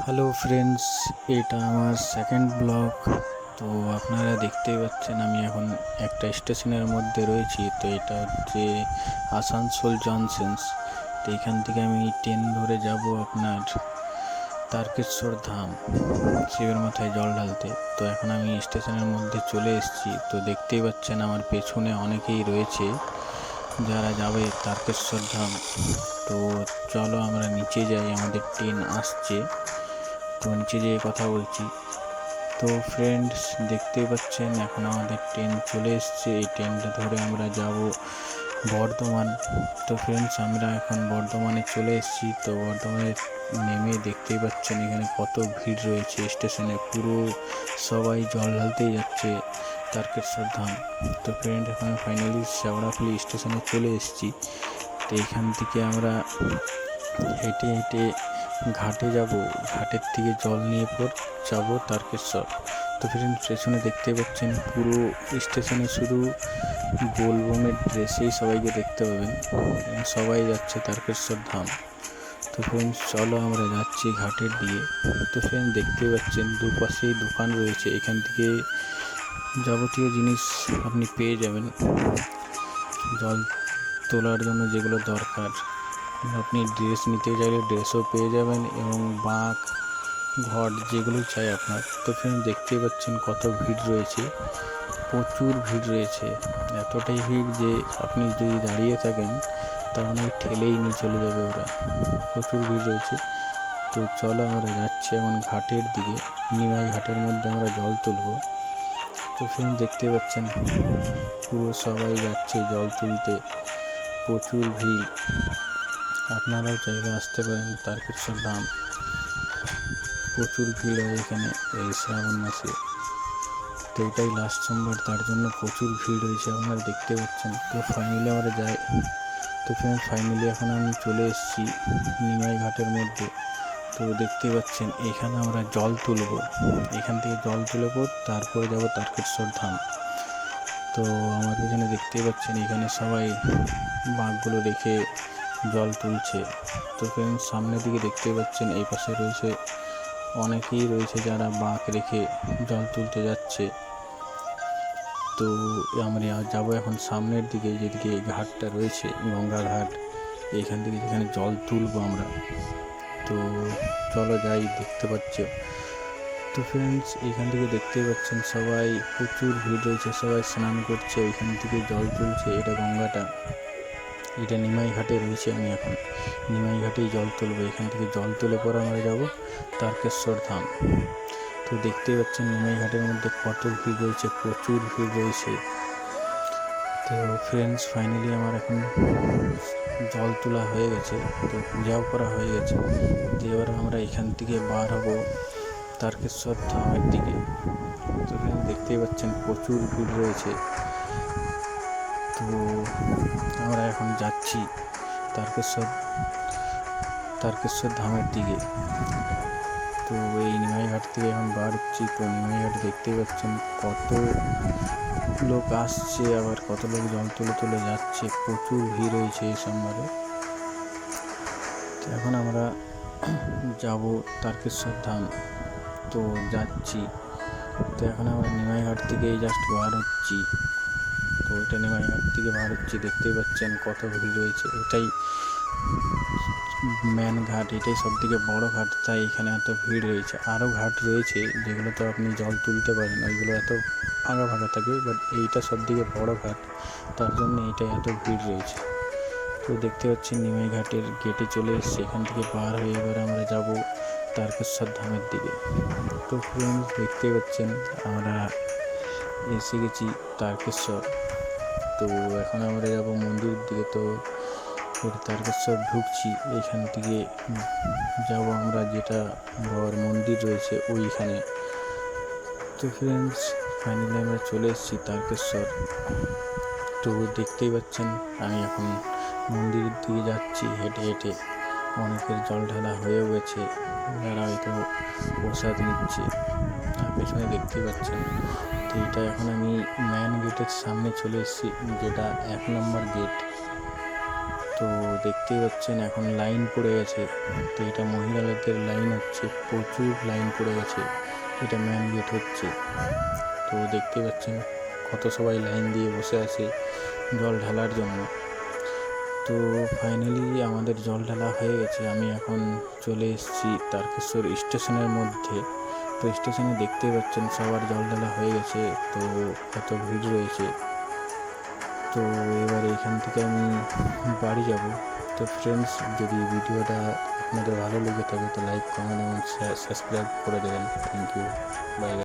Hello friends, এটা আমার second blog. তো আপনারা দেখতেই পাচ্ছেন আমি এখন একটা স্টেশনের মধ্যে রয়েছি। তো এটা হচ্ছে আসানসোল জংশনস। তো এখান থেকে আমি ট্রেন ধরে যাব আপনার তারকেশ্বর ধাম, শিবের মাথায় জল ঢালতে। তো এখন আমি স্টেশনের মধ্যে চলে এসেছি। তো দেখতেই পাচ্ছেন আমার পেছনে অনেকেই রয়েছে যারা যাবে তারকেশ্বর ধাম। তো চলো আমরা নিচে যাই, আমাদের ট্রেন আসছে। তো নিচে যেয়ে কথা বলছি। তো ফ্রেন্ডস দেখতেই পাচ্ছেন এখন আমাদের ট্রেন চলে এসছে। এই ট্রেনটা ধরে আমরা যাব বর্ধমান। তো ফ্রেন্ডস আমরা এখন বর্ধমানে চলে এসেছি। তো বর্ধমানে নেমে দেখতেই পাচ্ছেন এখানে কত ভিড় রয়েছে স্টেশনে, পুরো সবাই জল ঢালতেই যাচ্ছে তারকেশ্বর ধাম। তো ফ্রেন্ড এখন ফাইনালি শেওড়াফুলি স্টেশনে চলে এসেছি। তো এখান থেকে আমরা হেঁটে হেঁটে ঘাটে যাব, ঘাটের থেকে জল নিয়ে পর যাব তারকেশ্বর। তো ফ্রেন্ড পেছনে দেখতে পাচ্ছেন পুরো স্টেশনে শুধু বোলবমের ড্রেসেই সবাইকে দেখতে পাবেন, সবাই যাচ্ছে তারকেশ্বর ধাম। তো ফ্রেন্ডস চলো আমরা যাচ্ছি ঘাটের দিকে। তো ফ্রেন্ড দেখতে পাচ্ছেন দুপাশেই দোকান রয়েছে, এখান থেকে যাবতীয় জিনিস আপনি পেয়ে যাবেন। জল তোলার জন্য যেগুলো দরকার, আপনি ড্রেস নিতে চাইলে ড্রেসও পেয়ে যাবেন এবং বাঁক ঘট যেগুলো চাই আপনার। তো ফ্রেন্ড দেখতেই পাচ্ছেন কত ভিড় রয়েছে, প্রচুর ভিড় রয়েছে। এতটাই ভিড় যে আপনি যদি দাঁড়িয়ে থাকেন তাহলে ঠেলেই নিয়ে চলে যাবে ওরা, প্রচুর ভিড় রয়েছে। তো চলো আমরা যাচ্ছি এখন ঘাটের দিকে, নিমাই ঘাটের মধ্যে আমরা জল তুলব। তো ফ্রেন্ড দেখতে পাচ্ছেন পুরো সবাই যাচ্ছে জল তুলতে, প্রচুর ভিড়। আপনারাও চাইলে আসতে পারেন তারকেশ্বর ধাম, প্রচুর ভিড় হয় এখানে এই শ্রাবণ মাসে। তো এটাই লাস্ট সোমবার, তার জন্য প্রচুর ভিড় হয়েছে আপনারা দেখতে পাচ্ছেন। তো ফাইনালি আমরা যাই। তো ফ্রেন্ড ফাইনালি এখন আমি চলে এসেছি নিমাই ঘাটের মধ্যে। তো দেখতে পাচ্ছেন এখানে আমরা জল তুলব, এখান থেকে জল তুলে পর তারপরে যাব তারকেশ্বর ধাম। তো আমার পেছনে দেখতেই পাচ্ছেন এখানে সবাই বাঁকগুলো রেখে জল তুলছে। তো ফ্রেন্ড সামনের দিকে দেখতে পাচ্ছেন এই পাশে রয়েছে অনেকেই রয়েছে যারা বাঁক রেখে জল তুলতে যাচ্ছে। তো আমরা যাবো এখন সামনের দিকে, যেদিকে ঘাটটা রয়েছে গঙ্গা ঘাট, এইখান থেকে যেখানে জল তুলবো আমরা। তো চলো যাই, দেখতে পাচ্ছ। তো ফ্রেন্ডস এখান থেকে দেখতে পাচ্ছেন সবাই প্রচুর ভিড় রয়েছে, সবাই স্নান করছে, এখান থেকে জল তুলছে। এটা গঙ্গাটা, এটা নিমাই ঘাটে রয়েছে। আমি এখন নিমাই ঘাটেই জল তুলবো, এখান থেকে জল তুলে পর আমরা যাব তারকেশ্বর ধাম। তো দেখতেই পাচ্ছেন নিমাই ঘাটের মধ্যে কত ভিড় রয়েছে, প্রচুর ভিড় রয়েছে। তো ফ্রেন্ডস ফাইনালি আমার এখন জল তোলা হয়ে গেছে, তো পূজাও করা হয়ে গেছে। তো এবার আমরা এখান থেকে বার হব তারকেশ্বর ধামের দিকে। তো দেখতেই পাচ্ছেন প্রচুর ভিড় রয়েছে। তো আমরা এখন যাচ্ছি তারকেশ্বর ধামের দিকে। তো এই নিমাইঘাট থেকে এখন বার হচ্ছি। তো নিমাইঘাট দেখতেই পাচ্ছেন কত লোক আসছে, আবার কত লোক জল তুলে তুলে যাচ্ছে, প্রচুর ভিড় হয়েছে এই সোমবারে। তো এখন আমরা যাব তারকেশ্বর ধাম, তো যাচ্ছি। তো এখন আমরা নিমাইঘাট থেকে এই জাস্ট বার হচ্ছি। তো এটা নিমাইঘাট থেকে বার হচ্ছি, দেখতেই পাচ্ছেন কত ভিড় রয়েছে। এটাই মেন ঘাট, এটাই সব থেকে বড়ো ঘাট, তাই এখানে এত ভিড় রয়েছে। আরও ঘাট রয়েছে যেগুলো তো আপনি জল তুলতে পারেন, ওইগুলো এত ফাঁকা ফাঁকা থাকে, বাট এইটা সব থেকে বড়ো ঘাট, তার জন্য এইটা এত ভিড় রয়েছে। তো দেখতে পাচ্ছেন নিমাই ঘাটের গেটে চলে এসেছি, এখান থেকে পার হয়ে এবার আমরা যাব তারকেশ্বর ধামের দিকে। তো ফ্রেন্ডস দেখতে পাচ্ছেন আমরা এসে গেছি তারকেশ্বর। তো এখন আমরা যাব মন্দিরের দিকে। তো তারকেশ্বর ঢুকছি, এইখান থেকে যাব আমরা যেটা বাবার মন্দির রয়েছে ওইখানে। তো ফ্রেন্ডস ফাইনালি আমরা চলে এসেছি তারকেশ্বর। তো দেখতেই পাচ্ছেন আমি এখন মন্দিরের দিকে যাচ্ছি হেঁটে হেঁটে। অনেকের জল ঢালা হয়েও গেছে, যারা হয়তো প্রসাদ নিচ্ছে, আর পেছনে দেখতেই পাচ্ছেন। তো এটা এখন আমি মেন গেটের সামনে চলে এসেছি, যেটা 1 নম্বর গেট। তো দেখতেই পাচ্ছেন এখন লাইন পড়ে গেছে। তো এটা মহিলাদের লাইন হচ্ছে, প্রচুর লাইন পড়ে গেছে, এটা মেন গেট হচ্ছে। তো দেখতেই পাচ্ছেন কত সবাই লাইন দিয়ে বসে আছে জল ঢালার জন্য। তো ফাইনালি আমাদের জল ঢালা হয়ে গেছে। আমি এখন চলে এসেছি তারকেশ্বর স্টেশনের মধ্যে। তো স্টেশনে দেখতেই পাচ্ছেন সবার জল ঢালা হয়ে গেছে, তো কত ভিড় রয়েছে। তো এবার এখান থেকে আমি বাড়ি যাব। তো ফ্রেন্ডস, যদি ভিডিওটা আপনাদের ভালো লেগে থাকে তো লাইক, কমেন্ট এবং সাবস্ক্রাইব করে দেবেন। Thank you, by.